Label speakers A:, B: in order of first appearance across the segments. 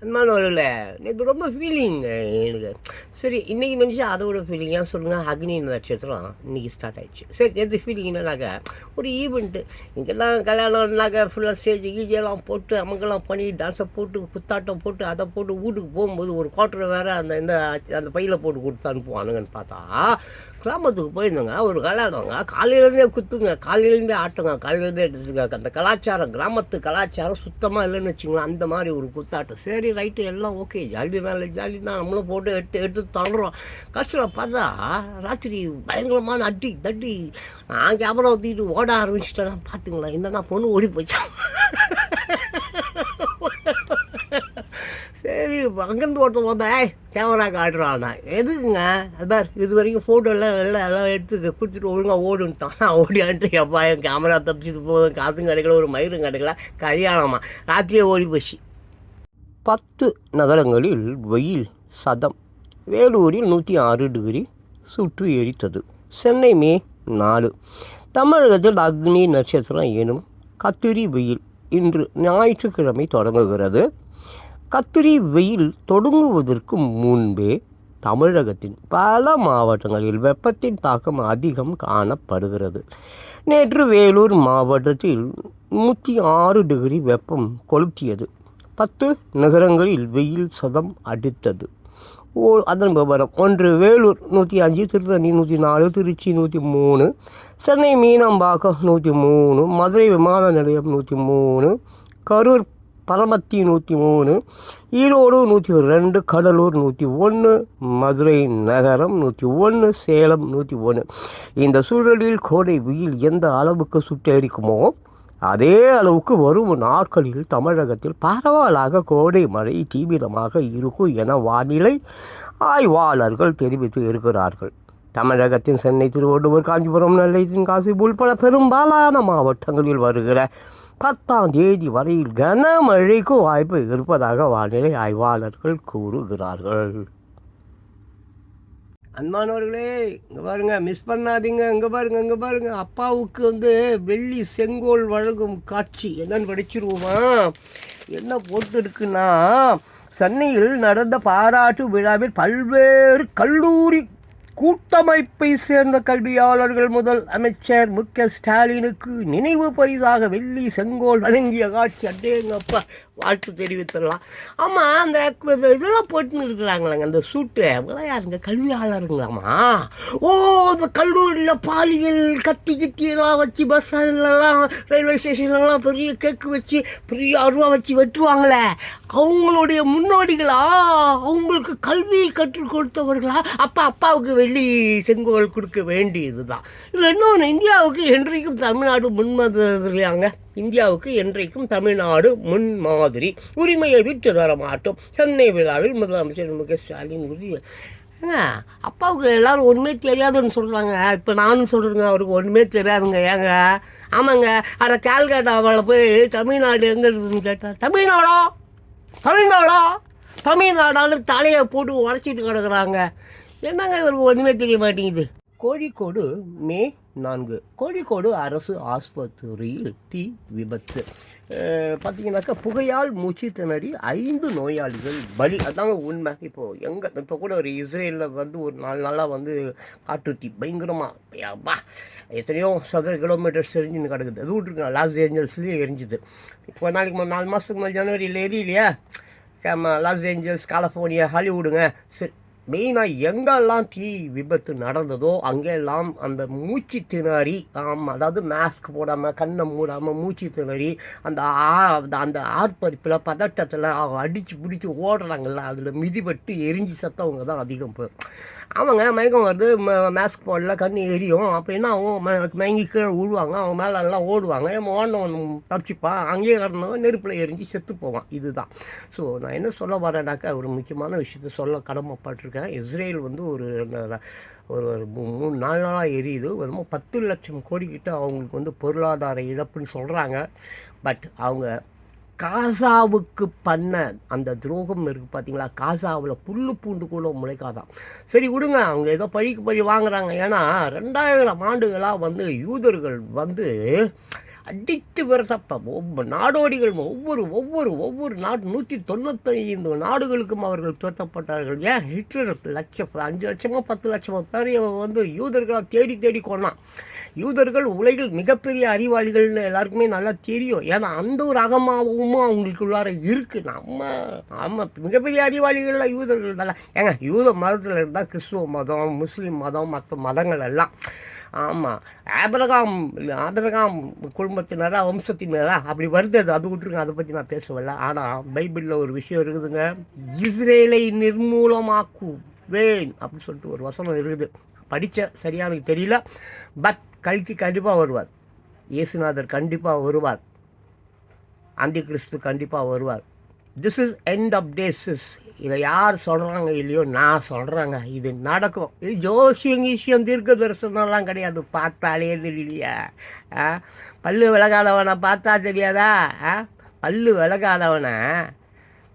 A: அன்பானவர்களே, நேத்து ரொம்ப ஃபீலிங் எனக்கு. சரி, இன்னைக்கு நினைச்சா அதோட ஃபீலிங் ஏன் சொல்லுங்க, அக்னி நட்சத்திரம் இன்னைக்கு ஸ்டார்ட் ஆயிடுச்சு. சரி, நேற்று ஃபீலிங் என்னன்னாக்கா, ஒரு ஈவெண்ட்டு இங்கெல்லாம் கல்யாணம்னாக்கா ஃபுல்லாக ஸ்டேஜ் கீஜெல்லாம் போட்டு அமங்கெல்லாம் பண்ணி டான்ஸை போட்டு குத்தாட்டம் போட்டு அதை போட்டு வீட்டுக்கு போகும்போது ஒரு குவார்ட்டரை வேறு அந்த பையில் போட்டு கொடுத்து அனுப்புவானுங்கன்னு பார்த்தா, கிராமத்துக்கு போயிருந்தோங்க. ஒரு கல்யாணங்க, காலையிலேருந்தே குத்துங்க, காலையிலேருந்தே ஆட்டுங்க, காலையிலேருந்தே எடுத்துங்க. அந்த கலாச்சாரம், கிராமத்து கலாச்சாரம் சுத்தமாக இல்லைன்னு வச்சுங்களேன். அந்த மாதிரி ஒரு குத்தாட்டம். சரி, ரைட்டு, எல்லாம் ஓகே, ஜாலி மேலே ஜாலி தான், நம்மளும் போட்டு எடுத்து தள்ளுறோம். கஷ்டம் பார்த்தா ராத்திரி பயங்கரமான அடி தட்டி நான் கேமரா ஊற்றிட்டு ஓட ஆரம்பிச்சிட்டேன்னா பார்த்துங்களேன், என்னன்னா பொண்ணு ஓடி போச்சா. சரி, அங்கேருந்து ஒருத்தன் வந்தேன், கேமரா காட்டுறான். எதுக்குங்க அதான் இது வரைக்கும் ஃபோட்டோலாம் எல்லாம் எடுத்து கொடுத்துட்டு ஒழுங்காக ஓடுன்ட்டான். நான் ஓடியான்ட்டு எப்பா என் கேமரா தப்பிச்சிட்டு போதும், காசும் கிடைக்கல, ஒரு மயிரும் கிடைக்கல, கல்யாணமா ராத்திரியே ஓடி போச்சு. 10 நகரங்களில் வெயில் சதம். வேலூரில் 106 டிகிரி சுட்டு எரித்தது. சென்னை மே 4. தமிழகத்தில் அக்னி நட்சத்திரம் எனும் கத்திரி வெயில் இன்று ஞாயிற்றுக்கிழமை தொடங்குகிறது. கத்திரி வெயில் தொடங்குவதற்கு முன்பே தமிழகத்தின் பல மாவட்டங்களில் வெப்பத்தின் தாக்கம் அதிகம் காணப்படுகிறது. நேற்று வேலூர் மாவட்டத்தில் 106 டிகிரி வெப்பம் கொளுத்தியது. 10 நகரங்களில் வெயில் சதம் அடித்தது. அதன் விவரம்: 1 வேலூர் 105, திருத்தணி 104, திருச்சி 103, சென்னை மீனம்பாக்கம் 103, மதுரை விமான நிலையம் 103, கரூர் பரமத்தி 103, ஈரோடு 102, கடலூர் 101, மதுரை நகரம் 101, சேலம் 101. இந்த சூழலில் கோடை வெயில் எந்த அளவுக்கு சுட்டெரிக்குமோ அதே அளவுக்கு வரும் நாட்களில் தமிழகத்தில் பரவலாக கோடை மழை தீவிரமாக இருக்கும் என வானிலை ஆய்வாளர்கள் தெரிவித்து இருக்கிறார்கள். தமிழகத்தின் சென்னை, திருவள்ளூர், காஞ்சிபுரம், நெல்லை, தென்காசி உள்பட பெரும்பாலான மாவட்டங்களில் வருகிற 10ஆம் தேதி வரையில் கனமழைக்கு வாய்ப்பு இருப்பதாக வானிலை ஆய்வாளர்கள் கூறுகிறார்கள். அன்பானவர்களே, இங்கே பாருங்க, மிஸ் பண்ணாதீங்க. இங்கே பாருங்க, அப்பாவுக்கு வெள்ளி செங்கோல் வழங்கும் காட்சி என்னன்னு படிச்சிருவோமா? என்ன போட்டு இருக்குன்னா, சென்னையில் நடந்த பாராட்டு விழாவில் பல்வேறு கல்லூரி கூட்டமைப்பை சேர்ந்த கல்வியாளர்கள் முதல் அமைச்சர் ஸ்டாலினுக்கு நினைவு பரிசாக வெள்ளி செங்கோல் வழங்கிய காட்சி. அடேங்கப்பா, வாழ்த்து தெரிவித்துடலாம். ஆமாம், அந்த இதெல்லாம் போட்டுன்னு இருக்கிறாங்களாங்க, அந்த சூட்டு, அவங்களாம் யாருங்க? கல்வியாளருங்களாமா? ஓ, இந்த கல்லூரியில் பாலியல் கத்தியெல்லாம் வச்சு பஸ் ஸ்டாண்ட்லலாம், ரயில்வே ஸ்டேஷன்லலாம் பெரிய கேக்கு வச்சு பெரிய அருவா வச்சு வெட்டுவாங்களே, அவங்களுடைய முன்னோடிகளா? அவங்களுக்கு கல்வி கற்றுக் கொடுத்தவர்களா? அப்பாவுக்கு வெள்ளி செங்கோல் கொடுக்க வேண்டியது தான். இதில் இன்னொன்று, இந்தியாவுக்கு என்றைக்கும் தமிழ்நாடு முன்மாதிரியாங்க. இந்தியாவுக்கு என்றைக்கும் தமிழ்நாடு முன்மாதிரி. உரிமையை விட்டு தர மாட்டோம். சென்னை விழாவில் முதலமைச்சர் ஸ்டாலின் உறுதி. அப்பாவுக்கு எல்லாரும் ஒன்றுமே தெரியாதுன்னு சொல்கிறாங்க. இப்போ நானும் சொல்கிறேங்க, அவருக்கு ஒன்றுமே தெரியாதுங்க. ஏங்க? ஆமாங்க. அதை கால்கட்டாவில் போய் தமிழ்நாடு எங்கே இருக்குதுன்னு கேட்டால், தமிழ்நாடான்னு தலையை போட்டு உடச்சிட்டு கிடக்குறாங்க. என்னங்க இவருக்கு ஒன்றுமே தெரிய மாட்டேங்குது. கோழிக்கோடு மே 4. கோழிக்கோடு அரசு ஆஸ்பத்திரியில் தீ விபத்து. பார்த்தீங்கன்னாக்கா, புகையால் மூச்சு திணறி 5 நோயாளிகள் பலி. அதாங்க உண்மை. இப்போ கூட ஒரு இஸ்ரேலில் ஒரு 4 நாளாக காட்டு தீ பயங்கரமாக எத்தனையோ சதுர கிலோமீட்டர்ஸ் எரிஞ்சுன்னு கிடக்குது. அது விட்டுருங்க, லாஸ் ஏஞ்சல்ஸ்லேயே எரிஞ்சுது. இப்போ 4 மாதத்துக்கு முன்னாடி ஜனவரியில் எரியலையா? லாஸ் ஏஞ்சல்ஸ், கலிஃபோர்னியா, ஹாலிவுடுங்க. சரி, மெயினாக எங்கெல்லாம் தீ விபத்து நடந்ததோ அங்கெல்லாம் அந்த மூச்சு திணறி, அதாவது மாஸ்க் போடாமல், கண்ணை மூடாமல் மூச்சு திணறி அந்த ஆர்ப்பரிப்பில் பதட்டத்தில் அடித்து பிடிச்சி ஓடுறாங்கல்ல, அதில் மிதிப்பட்டு எரிஞ்சு சத்தவங்க தான் அதிகம் பேர். அவங்க மயக்கம் வருது, மாஸ்க் போடல, கண் எரியும். அப்போ என்ன ஆகும்? மயங்கி கீழே விழுவாங்க, அவங்க மேலே எல்லாம் ஓடுவாங்க. ஓடனவன் தப்பிச்சுப்பான், அங்கேயே கிடந்தவன் நெருப்பில் எரிஞ்சு செத்து போவான். இதுதான். ஸோ நான் என்ன சொல்ல வரேன்னாக்கா, ஒரு முக்கியமான விஷயத்த சொல்ல கடமைப்பட்டிருக்கேன். இஸ்ரேல் ஒரு 3-4 நாளாக எரியுது. 10 லட்சம் கோடிக்கிட்ட அவங்களுக்கு பொருளாதார இழப்புன்னு சொல்கிறாங்க. பட் அவங்க காசாவுக்கு பண்ண அந்த துரோகம் இருக்குது பார்த்தீங்களா? காசாவில் புல்லு பூண்டு கூட முளைக்காதான். சரி விடுங்க, அவங்க ஏதோ பழிக்கு பழி வாங்குறாங்க. ஏன்னா 2000 ஆண்டுகளாக யூதர்கள் அடித்து விரசப்ப நாடோடிகள் ஒவ்வொரு ஒவ்வொரு ஒவ்வொரு 195 நாடுகளுக்கும் அவர்கள் துரத்தப்பட்டார்கள். ஏன் ஹிட்லர் 5 லட்சமோ 10 லட்சமோ பேர் யூதர்களாக தேடி தேடி கொண்டான். யூதர்கள் உலகில் மிகப்பெரிய அறிவாளிகள்னு எல்லாருக்குமே நல்லா தெரியும். ஏன்னா அந்த ஒரு அகமாவும் அவங்களுக்குள்ளார இருக்குது. மிகப்பெரிய அறிவாளிகள்லாம் யூதர்கள் தானே. ஏங்க யூத மதத்தில் இருந்தால் கிறிஸ்துவ மதம், முஸ்லீம் மதம், மற்ற மதங்கள் எல்லாம். ஆமாம், ஆபிரகாம் குடும்பத்தினரா வம்சத்தினரா அப்படி வருது. அது விட்டுருங்க, அதை பற்றி நான் பேசவில்லை. ஆனால் பைபிளில் ஒரு விஷயம் இருக்குதுங்க, இஸ்ரேலை நிர்மூலமாக்குவேன் அப்படின்னு சொல்லிட்டு ஒரு வசனம் இருக்குது. படித்த சரியான தெரியல, பட் கழிச்சு கண்டிப்பாக வருவார். இயேசுநாதர் கண்டிப்பாக வருவார். அந்தி கிறிஸ்து கண்டிப்பாக வருவார். This is end of டேஸஸ். இதை யார் சொல்கிறாங்க இல்லையோ, நான் சொல்கிறேங்க, இது நடக்கும். இது ஜோசியம் தீர்க்க தரிசனம்லாம் கிடையாது. பார்த்தாலே தெரியலையா? பல்லு விலகாதவனை பார்த்தா தெரியாதா? பல்லு விலகாதவனை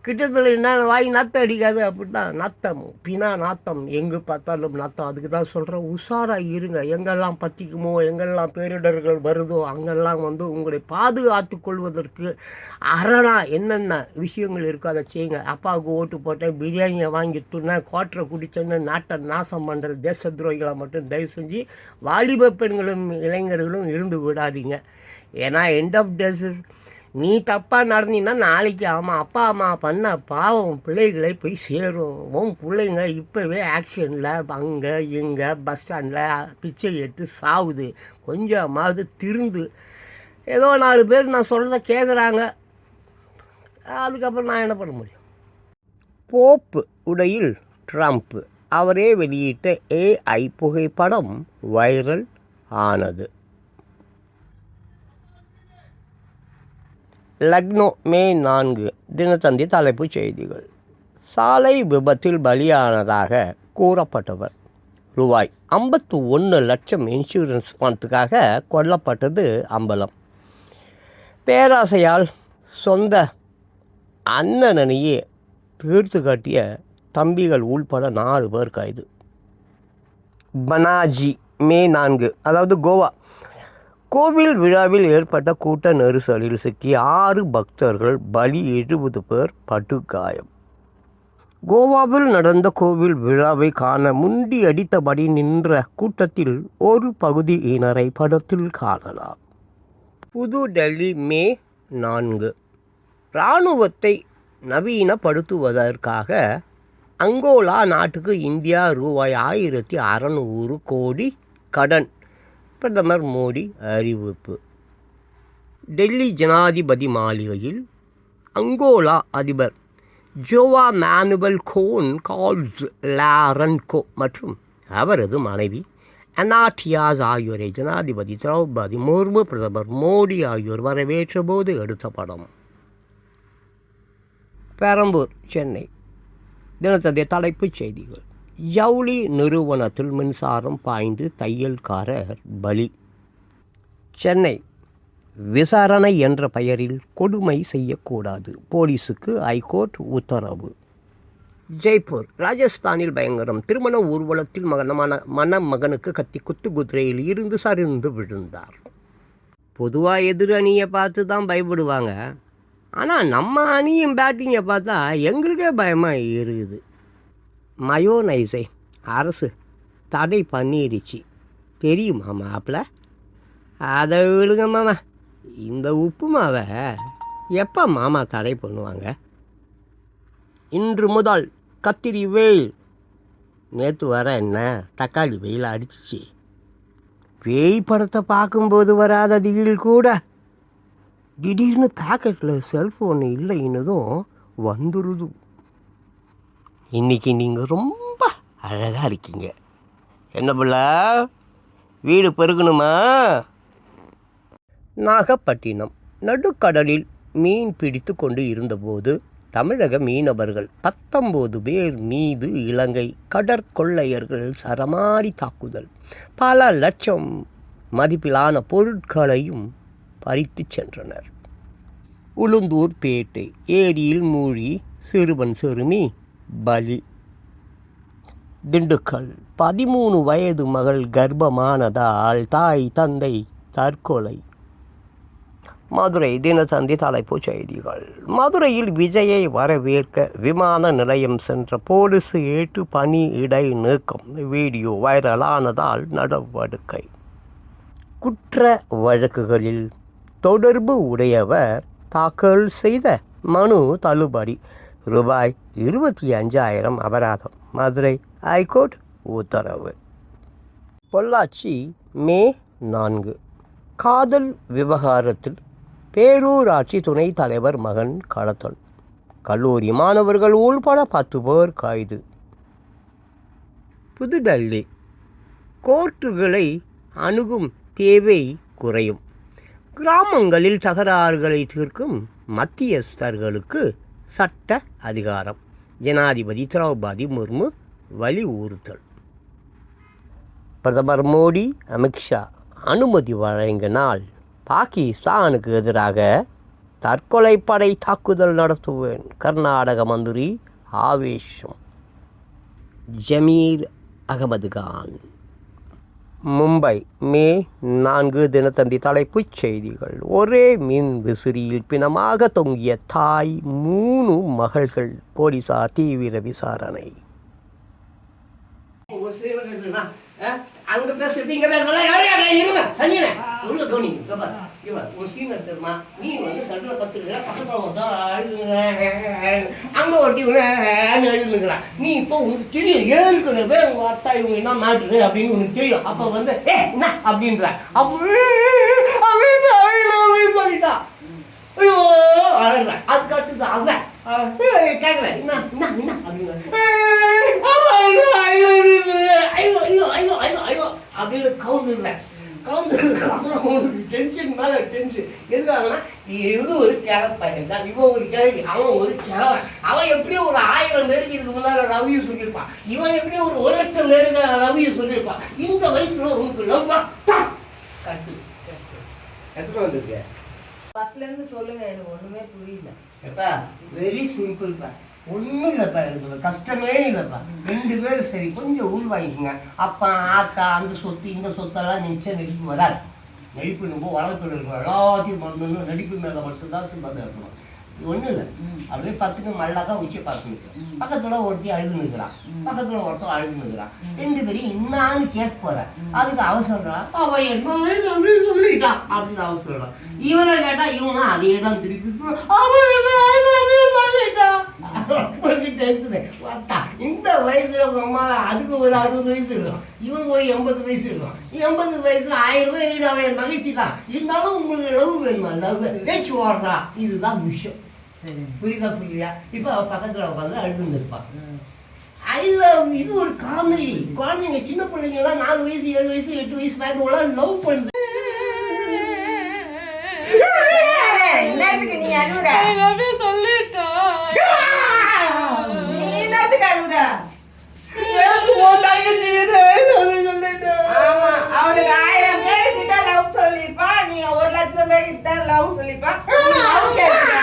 A: கிட்டத்தில் என்ன வாய் நாத்தம் அடிக்காது அப்படின்னா நாத்தம், பினா நாத்தம், எங்கே பார்த்தாலும் நாத்தம். அதுக்கு தான் சொல்கிறேன், உஷாராக இருங்க. எங்கெல்லாம் பற்றிக்குமோ, எங்கெல்லாம் பேரிடர்கள் வருதோ அங்கெல்லாம் உங்களை பாதுகாத்து கொள்வதற்கு என்னென்ன விஷயங்கள் இருக்கோ அதை செய்யுங்க. அப்பாவுக்கு ஓட்டு போட்டேன், பிரியாணியை வாங்கி துண்ணேன், கோட்டரை குடிச்சேன்னு நாட்டை நாசம் பண்ணுற தேச துரோகிகளை மட்டும் தயவு செஞ்சு வாலிப பெண்களும் இளைஞர்களும் இருந்து விடாதீங்க. ஏன்னா எண்ட் ஆஃப் டேஸஸ் நீ தப்பாக நடந்தீங்கன்னா நாளைக்கு அப்பா அம்மா பண்ண பாவம் பிள்ளைகளை போய் சேரும். உன் பிள்ளைங்க இப்போவே ஆக்சிடெண்ட்டில் அங்கே இங்கே பஸ் ஸ்டாண்டில் பிச்சை எடுத்து சாவுது. கொஞ்சமாவது திருந்து ஏதோ 4 பேர் நான் சொல்கிறத கேட்குறாங்க. அதுக்கப்புறம் நான் என்ன பண்ண முடியும்? போப்பு உடையில் ட்ரம்ப் அவரே வெளியிட்ட AI புகைப்படம் வைரல் ஆனது. லக்னோ மே 4 தினத்தந்தி தலைப்புச் செய்திகள். சாலை விபத்தில் பலியானதாக கூறப்பட்டவர் ரூபாய் 51 லட்சம் இன்சூரன்ஸ் பணத்துக்காக கொல்லப்பட்டது அம்பலம். பேராசையால் சொந்த அண்ணனையே தீர்த்து காட்டிய தம்பிகள் உள்பட 4 பேர் கைது. பனாஜி மே 4 அதாவது கோவா கோவில் விழாவில் ஏற்பட்ட கூட்ட நெரிசலில் சிக்கி 6 பக்தர்கள் பலி, 70 பேர் படுகாயம். கோவாவில் நடந்த கோவில் விழாவை காண முண்டி அடித்தபடி நின்ற கூட்டத்தில் ஒரு பகுதியினரை படத்தில் காணலாம். புது டெல்லி மே 4 இராணுவத்தை நவீனப்படுத்துவதற்காக அங்கோலா நாட்டுக்கு இந்தியா ரூபாய் 1600 கோடி கடன், பிரதமர் மோடி அறிவிப்பு. டெல்லி ஜனாதிபதி மாளிகையில் அங்கோலா அதிபர் ஜோவா மேனுவல் கால்ஸ் லாரன்கோ மற்றும் அவரது மனைவி அனாட்டியாஸ் ஆகியோரை ஜனாதிபதி திரௌபதி முர்மு, பிரதமர் மோடி ஆகியோர் வரவேற்ற போது எடுத்த படம். பெரம்பூர் சென்னை தினத்தந்தி தலைப்புச் செய்திகள். ஜவுளி நிறுவனத்தில் மின்சாரம் பாய்ந்து தையல்காரர் பலி. சென்னை விசாரணை என்ற பெயரில் கொடுமை செய்யக்கூடாது, போலீஸுக்கு ஐகோர்ட் உத்தரவு. ஜெய்ப்பூர் ராஜஸ்தானில் பயங்கரம். திருமண ஊர்வலத்தில் மணமகனுக்கு கத்தி குதிரையில் இருந்து சரிந்து விழுந்தார். பொதுவாக எதிர் அணியை பார்த்து தான் பயப்படுவாங்க. ஆனால் நம்ம அணியும் பேட்டிங்கை பார்த்தா எங்களுக்கே பயமாக இருக்குது. மயோனைஸை அரசு தடை பண்ணிடுச்சு தெரியுமா மாப்பிள்ள? அதை விடுங்க மாமா. இந்த உப்புமாவை எப்போ மாமா தடை பண்ணுவாங்க? இன்று முதல் கத்திரி வெயில். நேற்று வர என்ன தக்காளி வெயில் அடிச்சிச்சு. பேய் படத்தை பார்க்கும்போது வராத திகில் கூட திடீர்னு பேக்கெட்டில் செல்ஃபோன் இல்லைன்னதும் வந்துடுது. இன்றைக்கி நீங்கள் ரொம்ப அழகாக இருக்கீங்க. என்ன பிள்ளை, வீடு பெருகணுமா? நாகப்பட்டினம் நடுக்கடலில் மீன் பிடித்து கொண்டு இருந்தபோது தமிழக மீனவர்கள் 19 பேர் மீது இலங்கை கடற்கொள்ளையர்கள் சரமாரி தாக்குதல், பல லட்சம் மதிப்பிலான பொருட்களையும் பறித்து சென்றனர். உளுந்தூர்பேட்டை ஏரியில் மூழ்கி சிறுவன் சிறுமி பலி. திண்டுக்கல் 13 வயது மகள் கர்ப்பமானதால் தாய் தந்தை தற்கொலை. மதுரை தினத்தந்தி தலைப்புச் செய்திகள். மதுரையில் விஜயை வரவேற்க விமான நிலையம் சென்ற போலீஸ் 8 பணி இடை நீக்கம். வீடியோ வைரலானதால் நடவடிக்கை. குற்ற வழக்குகளில் தொடர்பு உடையவர் தாக்கல் செய்த மனு தள்ளுபடி. ரூபாய் 25,000 அபராதம். மதுரை ஐகோர்ட் உத்தரவு. பொள்ளாச்சி மே 4. காதல் விவகாரத்தில் பேரூராட்சி துணைத் தலைவர் மகன் கடத்தல். கல்லூரி மாணவர்கள் உள்பட 10 பேர் கைது. புதுடெல்லி கோர்ட்டுகளை அணுகும் தேவை குறையும். கிராமங்களில் தகராறுகளை தீர்க்கும் மத்தியஸ்தர்களுக்கு சட்ட அதிகாரம். ஜனாதிபதி திரௌபதி முர்மு வலியுறுத்தல். பிரதமர் மோடி அமித்ஷா அனுமதி வழங்கினால் பாகிஸ்தானுக்கு எதிராக தற்கொலைப்படை தாக்குதல் நடத்துவேன். கர்நாடக மந்திரி ஆவேசம். ஜமீர் அகமது கான். மும்பை மே 4 தினத்தந்தி தலைப்புச் செய்திகள். ஒரே மின் விசிறியில் பிணமாக தொங்கிய தாய், 3 மகள்கள். போலீசார் தீவிர விசாரணை. அங்க பேசிட்டு இங்க அங்க ஒட்டி எழுதுங்கிறான். நீ இப்போ உனக்கு தெரியும் ஏற்கனவே உங்க அத்தா இவங்க என்ன மாட்டுரு அப்படின்னு உனக்கு தெரியும். அப்ப வந்து என்ன அப்படின்ற அப்படின்னு சொல்லிட்டா. ஐயோ அழகுறேன். அதுக்கு அடுத்தது அவன் கேட்குறேன் என்ன என்ன என்ன அப்படின்னு அப்படின்னு கவுந்துடுறேன். கவுந்ததுக்கப்புறம் டென்ஷன் மேலே டென்ஷன் எதுக்காகனா இது ஒரு கிழப்பையன் தான். இவன் ஒரு கிழவி, அவன் ஒரு கிழவன். அவன் எப்படியும் ஒரு 1000 பேருக்கு இதுக்கு முன்னாடி லவ் யூ சொல்லியிருப்பான். இவன் எப்படியும் ஒரு 1,00,000 பேருக்கு லவ் யூ சொல்லியிருப்பான். இந்த வயசுல உனக்கு லவ் தான் கட்டு எத்தனை வந்துருக்கு?
B: ஃபர்ஸ்ட்லேருந்து சொல்லுங்க, எனக்கு ஒன்றுமே புரியல.
A: எப்பா வெரி சிம்பிள்ப்பா, ஒன்றும் இல்லைப்பா, இருக்குது கஷ்டமே இல்லைப்பா. 2 பேரும் சரி கொஞ்சம் உள்வாங்கிக்கோங்க. அப்பா ஆத்தா அந்த சொத்து இந்த சொத்தெல்லாம் நிச்சயம் நடிப்பு வராது. நடிப்பு நம்ம வளர்த்துல இருக்கணும். எல்லாத்தையும் பண்ணணும். நடிப்பு மேலே மட்டும்தான் சிம்பத்தை இருக்கணும். ஒன்றும் இல்லை, அப்படியே 10க்கு மல்லாக்கா உச்சி பார்த்துருக்கு. பக்கத்தில் ஒருத்தி அழுது நிற்கிறான், பக்கத்தில் ஒருத்தர் அழுது நிற்கிறான். 2 பேரும் என்னான்னு கேட்க போகிறேன். அதுக்கு அவன் சொல்கிறான் அவன் என்ன அப்படின்னு சொல்லிட்டான் அப்படின்னு அவன் சொல்கிறான். இவனை கேட்டால் இவங்க அதே தான் திருப்பி அவன் சொல்லிட்டான். டென்ஷனு வட்டா. இந்த வயசுல அம்மாவை அதுக்கு ஒரு 60 வயசு இருக்கும், இவனுக்கு ஒரு 80 வயசு இருக்கும். 80 வயசுல 1000 ரூபாய் இருக்கு, அவன் மகிழ்ச்சி தான். இருந்தாலும் உங்களுக்கு லவ் வேணுமா? லவ் பேச்சு ஓடுறா. இதுதான் விஷயம். புரியுதா புரியுதா? இப்போ அவன் பக்கத்தில் உட்காந்து அழுதுன்னு இருப்பான். ஐ லவ் இது ஒரு காமெடி. குழந்தைங்க சின்ன பிள்ளைங்கலாம் 4 வயசு 7 வயசு 8 வயசு பேட்டோலாம் லவ் பண்ணுது.
B: என்னத்துக்கு நீ அழுகுற? சொல்லிட்டா நீ என்னத்துக்கு அழுகுற? அவனுக்கு 1000 பேர்கிட்ட லவ் சொல்லிப்பா, நீ 1,00,000 பேர்கிட்ட லவ் சொல்லிப்பா. லவ் கேட்கல.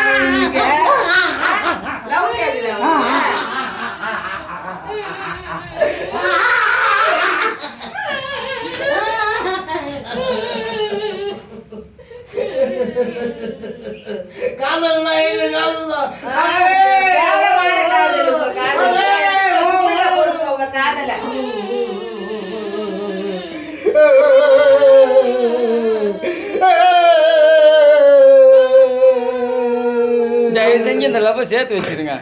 A: காதல் தான் இது, காதல் தான்.
C: தயவு செஞ்சு இந்த லவ்வை சேர்த்து வச்சிருங்க.